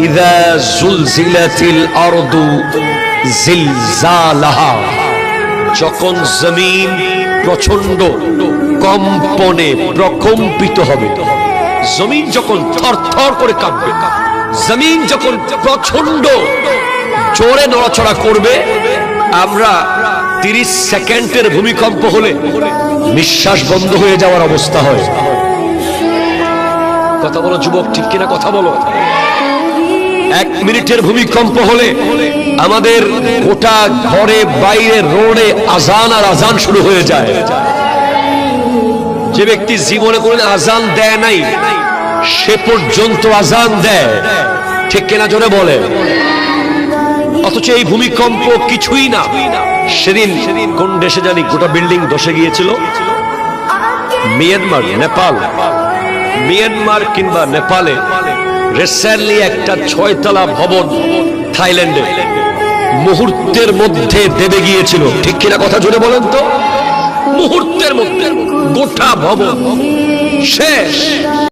ইযা জুলজিলাতিল আরদু জিলজালাহা, যখন জমিন প্রচন্ড কম্পনে প্রকম্পিত হবে, জমিন যখন থরথর করে কাঁপবে, জমিন যখন প্রচন্ড জোরে নড়াচড়া করবে, আমরা 30 সেকেন্ডের ভূমিকম্প হলে নিঃশ্বাস বন্ধ হয়ে যাওয়ার অবস্থা হয়। কথা বলো যুবক, ঠিক কিনা কথা বলো? 1 মিনিটের ভূমিকম্প হলে আমাদের গোটা ঘরে বাইরে রোডে আজান আর আজান শুরু হয়ে যায়। যে ব্যক্তি জীবনে কোন আজান দেয় নাই, সে পর্যন্ত আজান দেয়, ঠিক কিনা জোরে বলে? অথচ এই ভূমিকম্প কিছুই না। সেদিন কোন দেশে জানি গোটা বিল্ডিং ধসে গিয়েছিল, মিয়ানমার, নেপাল, মিয়ানমার কিংবা নেপালে রিসেন্টলি একটা 6 তলা ভবন থাইল্যান্ডে মুহূর্তের মধ্যে দেবে গিয়েছিল, ঠিক কিনা কথা জোরে বলেন তো? মুহূর্তের মধ্যে গোটা ভবন শেষ।